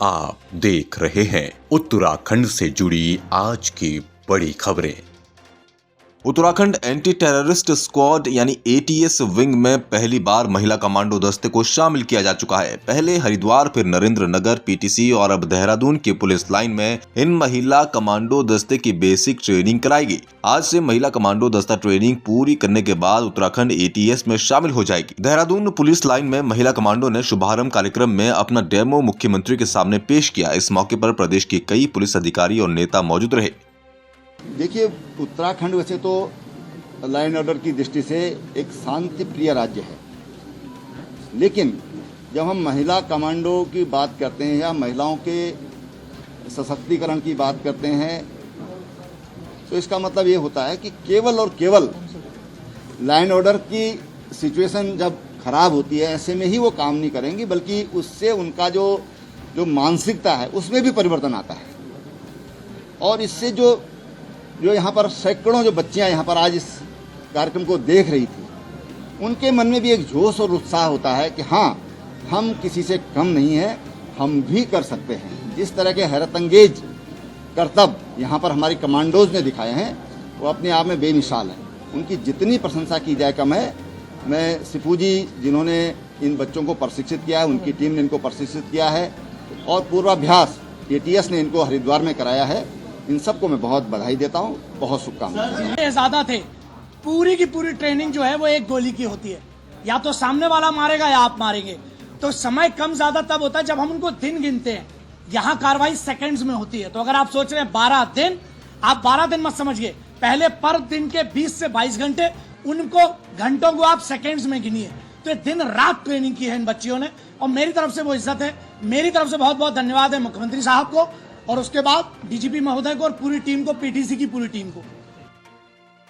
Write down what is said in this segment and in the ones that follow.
आप देख रहे हैं उत्तराखंड से जुड़ी आज की बड़ी खबरें। उत्तराखंड एंटी टेररिस्ट स्क्वाड यानी ATS विंग में पहली बार महिला कमांडो दस्ते को शामिल किया जा चुका है। पहले हरिद्वार, फिर नरेंद्र नगर, PTC और अब देहरादून की पुलिस लाइन में इन महिला कमांडो दस्ते की बेसिक ट्रेनिंग कराएगी। आज से महिला कमांडो दस्ता ट्रेनिंग पूरी करने के बाद उत्तराखंड ATS में शामिल हो जाएगी। देहरादून पुलिस लाइन में महिला कमांडो ने शुभारंभ कार्यक्रम में अपना डेमो मुख्यमंत्री के सामने पेश किया। इस मौके पर प्रदेश के कई पुलिस अधिकारी और नेता मौजूद रहे। देखिए, उत्तराखंड वैसे तो लॉ एंड ऑर्डर की दृष्टि से एक शांति प्रिय राज्य है, लेकिन जब हम महिला कमांडो की बात करते हैं या महिलाओं के सशक्तिकरण की बात करते हैं तो इसका मतलब ये होता है कि केवल और केवल लॉ एंड ऑर्डर की सिचुएशन जब खराब होती है ऐसे में ही वो काम नहीं करेंगी, बल्कि उससे उनका जो मानसिकता है उसमें भी परिवर्तन आता है। और इससे जो यहाँ पर सैकड़ों जो बच्चियाँ यहाँ पर आज इस कार्यक्रम को देख रही थी, उनके मन में भी एक जोश और उत्साह होता है कि हाँ, हम किसी से कम नहीं हैं, हम भी कर सकते हैं। जिस तरह के हैरतअंगेज करतब यहाँ पर हमारी कमांडोज ने दिखाए हैं वो अपने आप में बेमिसाल है। उनकी जितनी प्रशंसा की जाए कम है। मैं सिपू जी जिन्होंने इन बच्चों को प्रशिक्षित किया है, उनकी टीम ने इनको प्रशिक्षित किया है और पूर्वाभ्यास ATS ने इनको हरिद्वार में कराया है। इन सबको मैं बहुत बधाई देता हूँ, बहुत शुभकामनाएं। ज्यादा थे, पूरी की पूरी ट्रेनिंग जो है वो एक गोली की होती है, या तो सामने वाला मारेगा या आप मारेंगे। तो समय कम ज्यादा तब होता है जब हम उनको दिन गिनते हैं। यहाँ कार्रवाई सेकंड्स में होती है। तो अगर आप सोच रहे हैं 12 दिन, आप 12 दिन मत समझिए, पहले पर दिन के 20 से 22 घंटे, उनको घंटों को आप सेकंड्स में गिनिए। तो दिन रात ट्रेनिंग की है इन बच्चियों ने और मेरी तरफ से वो इज्जत है। मेरी तरफ से बहुत बहुत धन्यवाद है मुख्यमंत्री साहब को और उसके बाद DGP महोदय को और पूरी टीम को, PTC की पूरी टीम को।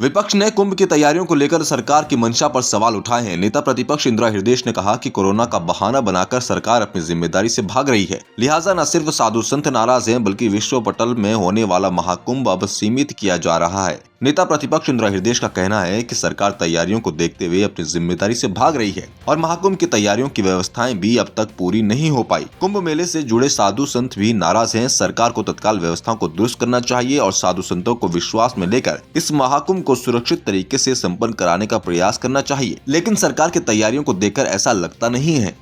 विपक्ष ने कुंभ की तैयारियों को लेकर सरकार की मंशा पर सवाल उठाए हैं। नेता प्रतिपक्ष इंदिरा हृदयेश ने कहा कि कोरोना का बहाना बनाकर सरकार अपनी जिम्मेदारी से भाग रही है, लिहाजा न सिर्फ साधु संत नाराज हैं बल्कि विश्व पटल में होने वाला महाकुंभ अब सीमित किया जा रहा है। नेता प्रतिपक्ष इंदिरा हृदयेश का कहना है कि सरकार तैयारियों को देखते हुए अपनी जिम्मेदारी से भाग रही है और महाकुंभ की तैयारियों की व्यवस्थाएं भी अब तक पूरी नहीं हो पाई। कुंभ मेले से जुड़े साधु संत भी नाराज हैं। सरकार को तत्काल व्यवस्थाओं को दुरुस्त करना चाहिए और साधु संतों को विश्वास में लेकर इस महाकुंभ को सुरक्षित तरीके से संपन्न कराने का प्रयास करना चाहिए, लेकिन सरकार की तैयारियों को देखकर ऐसा लगता नहीं है।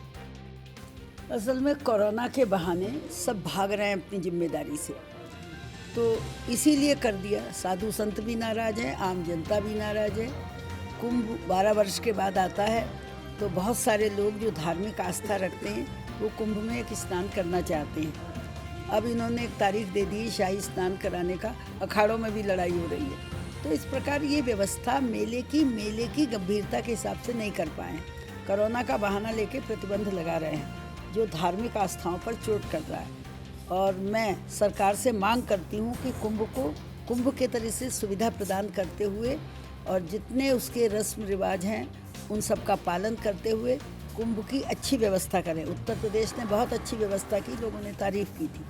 असल में कोरोना के बहाने सब भाग रहे हैं अपनी जिम्मेदारी से, तो इसीलिए कर दिया। साधु संत भी नाराज हैं, आम जनता भी नाराज है। कुंभ 12 वर्ष के बाद आता है तो बहुत सारे लोग जो धार्मिक आस्था रखते हैं वो कुंभ में एक स्नान करना चाहते हैं। अब इन्होंने एक तारीख दे दी शाही स्नान कराने का, अखाड़ों में भी लड़ाई हो रही है। तो इस प्रकार ये व्यवस्था मेले की गंभीरता के हिसाब से नहीं कर पाए। कोरोना का बहाना लेके प्रतिबंध लगा रहे हैं जो धार्मिक आस्थाओं पर चोट कर रहा है। और मैं सरकार से मांग करती हूँ कि कुंभ के तरह से सुविधा प्रदान करते हुए और जितने उसके रस्म रिवाज हैं उन सब का पालन करते हुए कुंभ की अच्छी व्यवस्था करें। उत्तर प्रदेश ने बहुत अच्छी व्यवस्था की, लोगों ने तारीफ की थी।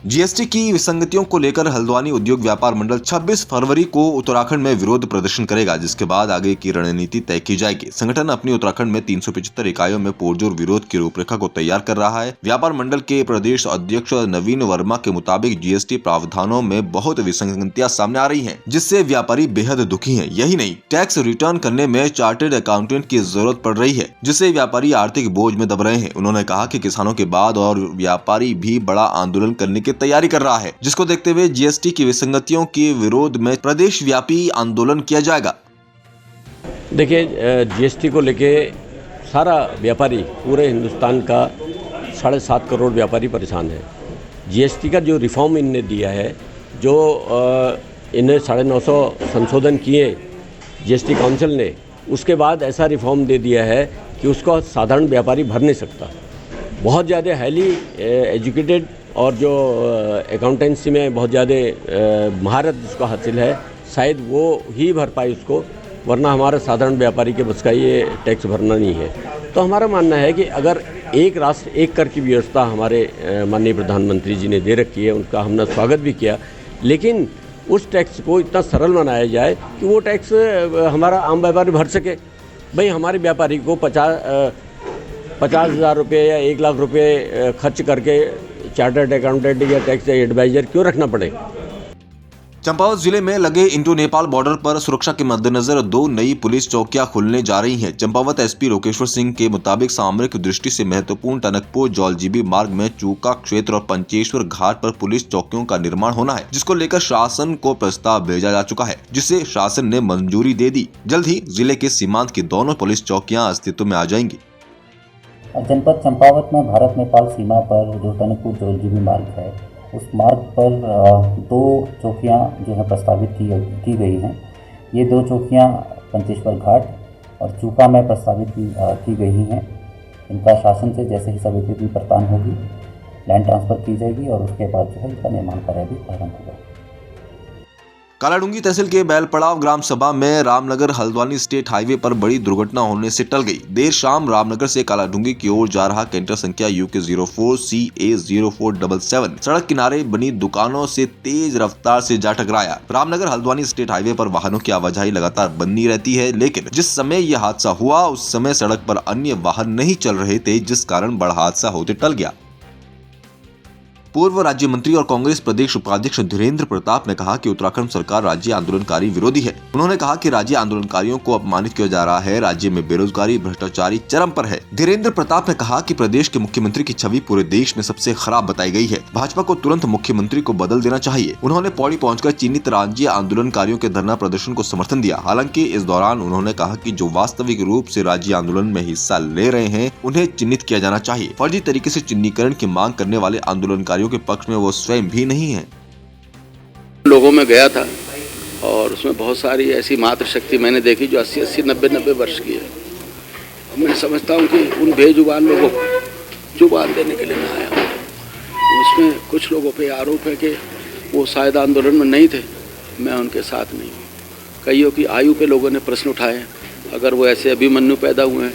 GST की विसंगतियों को लेकर हल्द्वानी उद्योग व्यापार मंडल 26 फरवरी को उत्तराखंड में विरोध प्रदर्शन करेगा, जिसके बाद आगे की रणनीति तय की जाएगी। संगठन अपनी उत्तराखंड में 375 इकाइयों में पुरजोर विरोध की रूपरेखा को तैयार कर रहा है। व्यापार मंडल के प्रदेश अध्यक्ष नवीन वर्मा के मुताबिक GST प्रावधानों में बहुत विसंगतियां सामने आ रही है, जिससे व्यापारी बेहद दुखी है। यही नहीं, टैक्स रिटर्न करने में चार्टर्ड अकाउंटेंट की जरूरत पड़ रही है, जिससे व्यापारी आर्थिक बोझ में दब रहे हैं। उन्होंने कहा कि किसानों के बाद और व्यापारी भी बड़ा आंदोलन करने की तैयारी कर रहा है, जिसको देखते हुए GST की विसंगतियों के विरोध में प्रदेश व्यापी आंदोलन किया जाएगा। देखिए, GST को लेके सारा व्यापारी, पूरे हिंदुस्तान का 7.5 करोड़ व्यापारी परेशान है। GST का जो रिफॉर्म इनने दिया है, जो इन्हें 950 संशोधन किए GST काउंसिल ने, उसके बाद ऐसा रिफॉर्म दे दिया है कि उसको साधारण व्यापारी भर नहीं सकता। बहुत ज़्यादा हाईली एजुकेटेड और जो अकाउंटेंसी में बहुत ज़्यादा महारत जिसको हासिल है, शायद वो ही भर पाए उसको, वरना हमारा साधारण व्यापारी के बस का ये टैक्स भरना नहीं है। तो हमारा मानना है कि अगर एक राष्ट्र एक कर की व्यवस्था हमारे माननीय प्रधानमंत्री जी ने दे रखी है, उनका हमने स्वागत भी किया, लेकिन उस टैक्स को इतना सरल बनाया जाए कि वो टैक्स हमारा आम व्यापारी भर सके। भाई हमारे व्यापारी को 50,000 रुपये या 1 लाख रुपये खर्च करके चार्टर्ड अकाउंटेंट या टैक्स एडवाइज़र क्यों रखना पड़े। चंपावत जिले में लगे इंडो नेपाल बॉर्डर पर सुरक्षा के मद्देनजर 2 नई पुलिस चौकियां खुलने जा रही हैं। चंपावत एसपी लोकेश्वर सिंह के मुताबिक सामरिक दृष्टि से महत्वपूर्ण टनकपुर जौलजीबी मार्ग में चूका क्षेत्र और पंचेश्वर घाट पर पुलिस चौकियों का निर्माण होना है, जिसको लेकर शासन को प्रस्ताव भेजा जा चुका है, जिसे शासन ने मंजूरी दे दी। जल्द ही जिले के सीमांत की दोनों पुलिस चौकियाँ अस्तित्व में आ जाएंगी। जनपद चंपावत में भारत नेपाल सीमा पर जो टनकपुर जौलजीबी मार्ग है, उस मार्ग पर 2 चौकियाँ जो है प्रस्तावित की गई हैं। ये 2 चौकियाँ पंचेश्वर घाट और चूका में प्रस्तावित की गई हैं। इनका शासन से जैसे ही स्वीकृति प्रदान होगी, लैंड ट्रांसफ़र की जाएगी और उसके बाद जो है इसका निर्माण कार्य भी प्रारंभ होगा। कालाडूंगी तहसील के बैलपड़ाव ग्राम सभा में रामनगर हल्द्वानी स्टेट हाईवे पर बड़ी दुर्घटना होने से टल गई। देर शाम रामनगर से कालाडूंगी की ओर जा रहा कैंटर संख्या UK04CA0477 सड़क किनारे बनी दुकानों से तेज रफ्तार से जा टकराया। रामनगर हल्द्वानी स्टेट हाईवे पर वाहनों की आवाजाही लगातार बनी रहती है, लेकिन जिस समय यह हादसा हुआ उस समय सड़क पर अन्य वाहन नहीं चल रहे थे, जिस कारण बड़ा हादसा होते टल गया। पूर्व राज्य मंत्री और कांग्रेस प्रदेश उपाध्यक्ष धीरेन्द्र प्रताप ने कहा कि उत्तराखंड सरकार राज्य आंदोलनकारी विरोधी है। उन्होंने कहा कि राज्य आंदोलनकारियों को अपमानित किया जा रहा है। राज्य में बेरोजगारी भ्रष्टाचारी चरम पर है। धीरेन्द्र प्रताप ने कहा कि प्रदेश के मुख्यमंत्री की छवि पूरे देश में सबसे खराब बताई गई है। भाजपा को तुरंत मुख्यमंत्री को बदल देना चाहिए। उन्होंने पौड़ी पहुंचकर चिन्हित राज्य आंदोलनकारियों के धरना प्रदर्शन को समर्थन दिया। हालांकि इस दौरान उन्होंने कहा कि जो वास्तविक रूप से राज्य आंदोलन में हिस्सा ले रहे हैं उन्हें चिन्हित किया जाना चाहिए। फर्जी तरीके से चिन्हीकरण की मांग करने वाले आंदोलनकारियों के पक्ष में वो स्वयं भी नहीं है। लोगों में गया था और उसमें बहुत सारी ऐसी मातृशक्ति मैंने देखी जो 80-80, 90-90 वर्ष की है। मैं समझता हूँ कि उन बेजुबान लोगों को जुबान देने के लिए मैं आया हूँ। उसमें कुछ लोगों पे आरोप है कि वो शायद आंदोलन में नहीं थे। मैं उनके साथ नहीं हूँ। कईयों की आयु पे लोगों ने प्रश्न उठाए। अगर वो ऐसे अभिमन्यु पैदा हुए हैं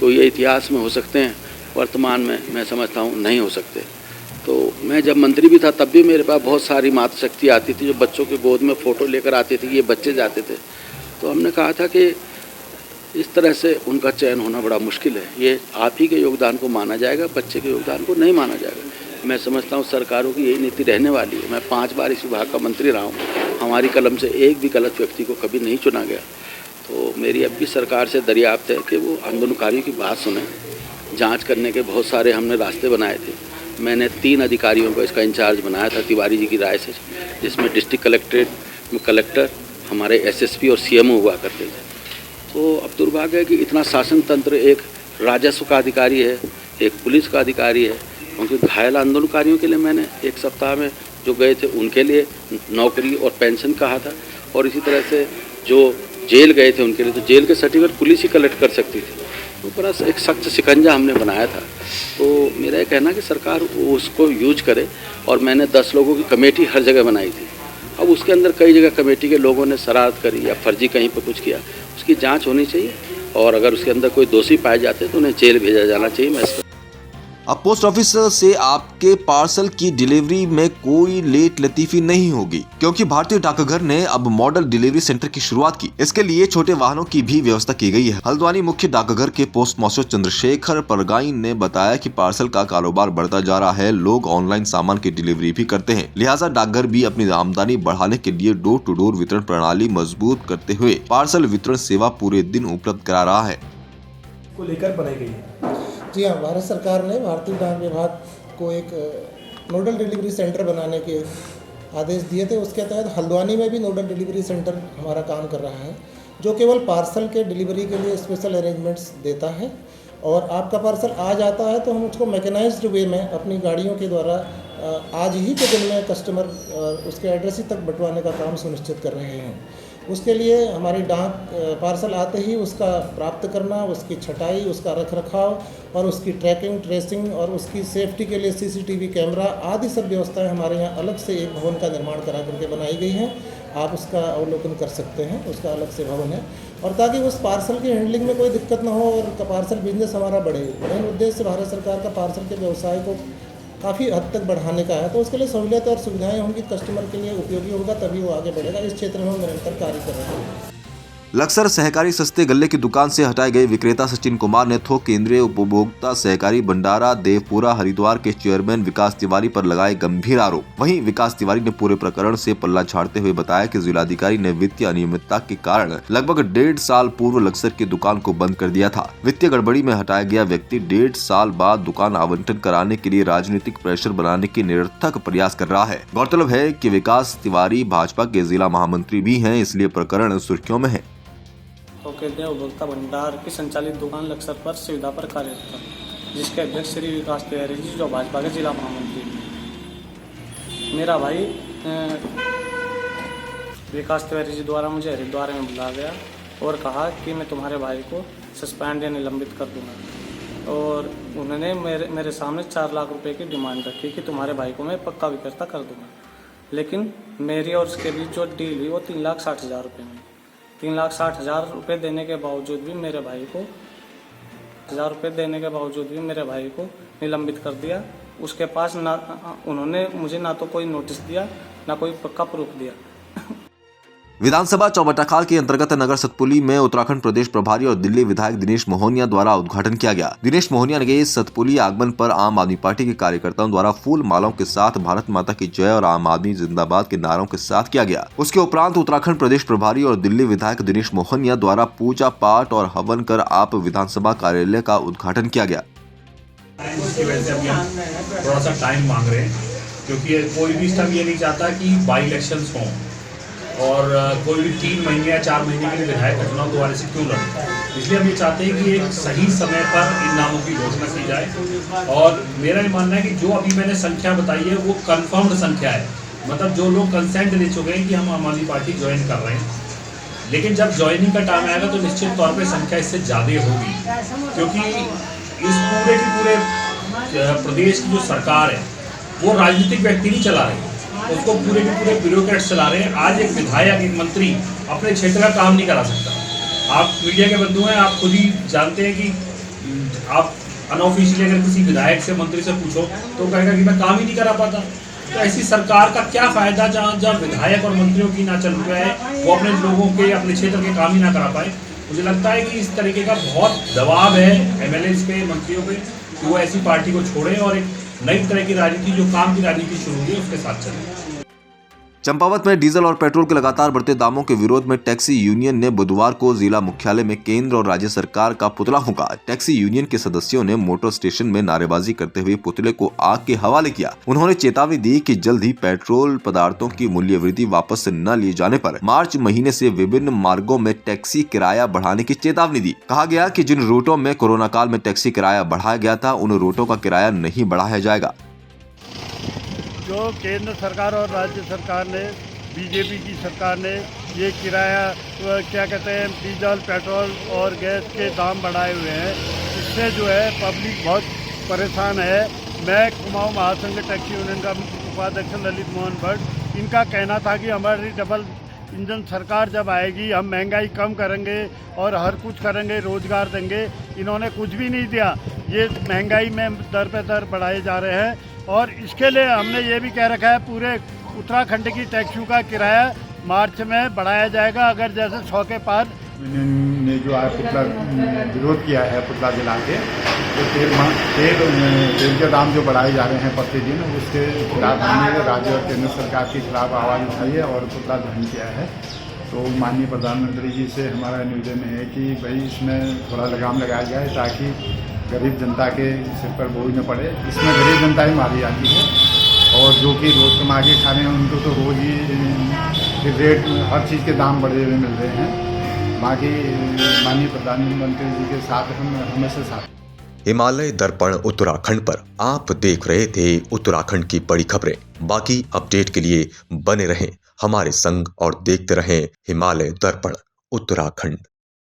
तो ये इतिहास में हो सकते हैं, वर्तमान में मैं समझता हूँ नहीं हो सकते। तो मैं जब मंत्री भी था तब भी मेरे पास बहुत सारी मातृशक्ति आती थी जो बच्चों के गोद में फ़ोटो लेकर आती थी, ये बच्चे जाते थे। तो हमने कहा था कि इस तरह से उनका चयन होना बड़ा मुश्किल है। ये आप ही के योगदान को माना जाएगा, बच्चे के योगदान को नहीं माना जाएगा। मैं समझता हूँ सरकारों की यही नीति रहने वाली है। मैं 5 बार इस विभाग का मंत्री रहा हूँ। हमारी कलम से एक भी गलत व्यक्ति को कभी नहीं चुना गया। तो मेरी अब भी सरकार से दरियाफ्त है कि वो आंदोलनकारियों की बात सुने। जाँच करने के बहुत सारे हमने रास्ते बनाए थे। मैंने 3 अधिकारियों को इसका इंचार्ज बनाया था तिवारी जी की राय से, जिसमें डिस्ट्रिक्ट कलेक्ट्रेट में कलेक्टर, हमारे एसएसपी और सीएमओ हुआ करते थे। तो अब दुर्भाग्य है कि इतना शासन तंत्र एक राजस्व का अधिकारी है, एक पुलिस का अधिकारी है। क्योंकि घायल आंदोलनकारियों के लिए मैंने 1 सप्ताह में जो गए थे उनके लिए नौकरी और पेंशन कहा था, और इसी तरह से जो जेल गए थे उनके लिए तो जेल के सर्टिफिकेट पुलिस ही कलेक्ट कर सकती थी। तो बड़ा एक सख्त शिकंजा हमने बनाया था। तो मेरा ये कहना कि सरकार उसको यूज करे। और मैंने 10 लोगों की कमेटी हर जगह बनाई थी। अब उसके अंदर कई जगह कमेटी के लोगों ने शरारत करी या फर्जी कहीं पर कुछ किया, उसकी जांच होनी चाहिए। और अगर उसके अंदर कोई दोषी पाए जाते तो उन्हें जेल भेजा जाना चाहिए। मैं अब पोस्ट ऑफिस से आपके पार्सल की डिलीवरी में कोई लेट लतीफी नहीं होगी, क्योंकि भारतीय डाकघर ने अब मॉडल डिलीवरी सेंटर की शुरुआत की। इसके लिए छोटे वाहनों की भी व्यवस्था की गई है। हल्द्वानी मुख्य डाकघर के पोस्ट मास्टर चंद्रशेखर परगाई ने बताया कि पार्सल का कारोबार बढ़ता जा रहा है। लोग ऑनलाइन सामान की डिलीवरी भी करते हैं, लिहाजा डाकघर भी अपनी आमदनी बढ़ाने के लिए डोर टू डोर वितरण प्रणाली मजबूत करते हुए पार्सल वितरण सेवा पूरे दिन उपलब्ध करा रहा है। को लेकर बनाई गई है। जी हाँ, भारत सरकार ने भारतीय डाक विभाग को एक नोडल डिलीवरी सेंटर बनाने के आदेश दिए थे। उसके तहत हल्द्वानी में भी नोडल डिलीवरी सेंटर हमारा काम कर रहा है, जो केवल पार्सल के डिलीवरी के लिए स्पेशल अरेंजमेंट्स देता है। और आपका पार्सल आ जाता है तो हम उसको मैकेनाइज्ड वे में अपनी गाड़ियों के द्वारा आज ही के दिन में कस्टमर उसके एड्रेस ही तक बंटवाने का काम सुनिश्चित कर रहे हैं। उसके लिए हमारी डाक पार्सल आते ही उसका प्राप्त करना, उसकी छटाई, उसका रखरखाव और उसकी ट्रैकिंग, ट्रेसिंग और उसकी सेफ्टी के लिए सीसीटीवी कैमरा आदि सब व्यवस्थाएं हमारे यहाँ अलग से एक भवन का निर्माण करा करके बनाई गई हैं। आप उसका अवलोकन कर सकते हैं, उसका अलग से भवन है। और ताकि उस पार्सल की हैंडलिंग में कोई दिक्कत ना हो और पार्सल बिजनेस हमारा बढ़े, मेन उद्देश्य भारत सरकार का पार्सल के व्यवसाय को काफ़ी हद तक बढ़ाने का है। तो उसके लिए सहूलियत और सुविधाएं होंगी, कस्टमर के लिए उपयोगी होगा, तभी वो आगे बढ़ेगा। इस क्षेत्र में हम निरंतर कार्य कर रहे हैं। लक्सर सहकारी सस्ते गल्ले की दुकान से हटाए गए विक्रेता सचिन कुमार ने थोक केंद्रीय उपभोक्ता सहकारी भंडारा देवपुरा हरिद्वार के चेयरमैन विकास तिवारी पर लगाए गंभीर आरोप। वहीं विकास तिवारी ने पूरे प्रकरण से पल्ला झाड़ते हुए बताया कि जिलाधिकारी ने वित्तीय अनियमितता के कारण लगभग 1.5 साल पूर्व लक्सर की दुकान को बंद कर दिया था। वित्तीय गड़बड़ी में हटाया गया व्यक्ति 1.5 साल बाद दुकान आवंटन कराने के लिए राजनीतिक प्रेशर बनाने की निरर्थक प्रयास कर रहा है। गौरतलब है कि विकास तिवारी भाजपा के जिला महामंत्री भी हैं, इसलिए प्रकरण सुर्खियों में है। तो केंद्रीय उपभोक्ता भंडार की संचालित दुकान लक्सर पर सुविधा पर कार्यरत था, जिसके अध्यक्ष श्री विकास तिवारी जी जो भाजपा के जिला महामंत्री हैं। मेरा भाई विकास तिवारी जी द्वारा मुझे हरिद्वार में बुलाया गया और कहा कि मैं तुम्हारे भाई को सस्पेंड या निलंबित कर दूंगा, और उन्होंने मेरे सामने 4 लाख रुपए की डिमांड रखी कि तुम्हारे भाई को मैं पक्का विक्रेता कर दूंगा। लेकिन मेरी और उसके बीच जो डील हुई वो 3,60,000 रुपये में। 3,60,000 रुपये देने के बावजूद भी मेरे भाई को निलंबित कर दिया। उसके पास ना उन्होंने मुझे ना तो कोई नोटिस दिया ना कोई पक्का प्रूफ दिया। विधानसभा चौबट्टाखाल के अंतर्गत नगर सतपुली में उत्तराखंड प्रदेश प्रभारी और दिल्ली विधायक दिनेश मोहनिया द्वारा उद्घाटन किया गया। दिनेश मोहनिया के सतपुली आगमन पर आम आदमी पार्टी के कार्यकर्ताओं द्वारा फूल मालाओं के साथ भारत माता की जय और आम आदमी जिंदाबाद के नारों के साथ किया गया। उसके उपरांत उत्तराखंड प्रदेश प्रभारी और दिल्ली विधायक दिनेश मोहनिया द्वारा पूजा पाठ और हवन कर आप विधानसभा कार्यालय का उद्घाटन किया गया। उसकी वजह से अभी हम थोड़ा सा टाइम मांग रहे हैं, क्योंकि कोई भी इस टाइम ये नहीं चाहता कि बाई इलेक्शंस हों और कोई भी 3 महीने या 4 महीने के लिए विधायक का चुनाव दोबारा से क्यों लड़े। इसलिए हम ये चाहते हैं कि एक सही समय पर इन नामों की घोषणा की जाए। और मेरा ये मानना है कि जो अभी मैंने संख्या बताई है वो कन्फर्म्ड संख्या है, मतलब जो लोग कंसेंट दे चुके हैं कि हम आम आदमी पार्टी ज्वाइन कर रहे हैं। लेकिन जब ज्वाइनिंग का टाइम आएगा तो निश्चित तौर पर संख्या इससे ज़्यादा होगी, क्योंकि इस पूरे की पूरे प्रदेश की जो सरकार है वो राजनीतिक व्यक्ति नहीं चला रही, उसको पूरे के पूरे ब्यूरोक्रेट्स चला रहे हैं। आज एक विधायक, एक मंत्री अपने क्षेत्र का काम नहीं करा सकता। आप मीडिया के बंधु हैं, आप खुद ही जानते हैं कि आप अनऑफिशियली अगर किसी विधायक से, मंत्री से पूछो तो कहेगा कि मैं काम ही नहीं करा पाता। तो ऐसी सरकार का क्या फ़ायदा जहाँ विधायक और मंत्रियों की ना चल रहा है, वो अपने लोगों के, अपने क्षेत्र के काम ही ना करा पाए। मुझे लगता है कि इस तरीके का बहुत दबाव है MLAs पे, मंत्रियों पे, कि वो ऐसी पार्टी को छोड़े और एक नई तरह की राजनीति, जो काम की राजनीति शुरू हुई है, उसके साथ चले। चंपावत में डीजल और पेट्रोल के लगातार बढ़ते दामों के विरोध में टैक्सी यूनियन ने बुधवार को जिला मुख्यालय में केंद्र और राज्य सरकार का पुतला फूंका। टैक्सी यूनियन के सदस्यों ने मोटर स्टेशन में नारेबाजी करते हुए पुतले को आग के हवाले किया। उन्होंने चेतावनी दी कि जल्द ही पेट्रोल पदार्थों की मूल्य वृद्धि वापस न लिए जाने पर मार्च महीने से विभिन्न मार्गों में टैक्सी किराया बढ़ाने की चेतावनी दी। कहा गया कि जिन रूटों में कोरोना काल में टैक्सी किराया बढ़ाया गया था, उन रूटों का किराया नहीं बढ़ाया जाएगा। जो केंद्र सरकार और राज्य सरकार ने, बीजेपी की सरकार ने ये किराया क्या कहते हैं, डीजल, पेट्रोल और गैस के दाम बढ़ाए हुए हैं, इससे जो है पब्लिक बहुत परेशान है। मैं कुमाऊं महासंघ टैक्सी यूनियन का उपाध्यक्ष ललित मोहन भट्ट, इनका कहना था कि हमारी डबल इंजन सरकार जब आएगी हम महंगाई कम करेंगे और हर कुछ करेंगे, रोजगार देंगे। इन्होंने कुछ भी नहीं दिया, ये महंगाई में दर पे दर बढ़ाए जा रहे हैं। और इसके लिए हमने ये भी कह रखा है, पूरे उत्तराखंड की टैक्सियों का किराया मार्च में बढ़ाया जाएगा। अगर जैसे 100 के पार ने जो पुतला विरोध किया है, पुतला जला के जो तेल के दाम जो बढ़ाए जा रहे हैं प्रतिदिन, उसके खिलाफ हमने राज्य और केंद्र सरकार के खिलाफ आवाज़ उठाई है और पुतला दहन किया है। तो माननीय प्रधानमंत्री जी से हमारा निवेदन है कि भाई इसमें थोड़ा लगाम लगाया जाए, ताकि गरीब जनता के सिर पर बोझ न पड़े। इसमें गरीब जनता ही मारी जाती है, और जो कि रोज़ कमा के खा रहे हैं उनको तो रोज़ ही रेट, हर चीज़ के दाम बढ़े हुए मिल रहे हैं। बाकी माननीय प्रधानमंत्री जी के साथ हम हमेशा साथ। हिमालय दर्पण उत्तराखंड पर आप देख रहे थे उत्तराखंड की बड़ी खबरें। बाकी अपडेट के लिए बने रहें हमारे संग और देखते रहें हिमालय दर्पण उत्तराखंड।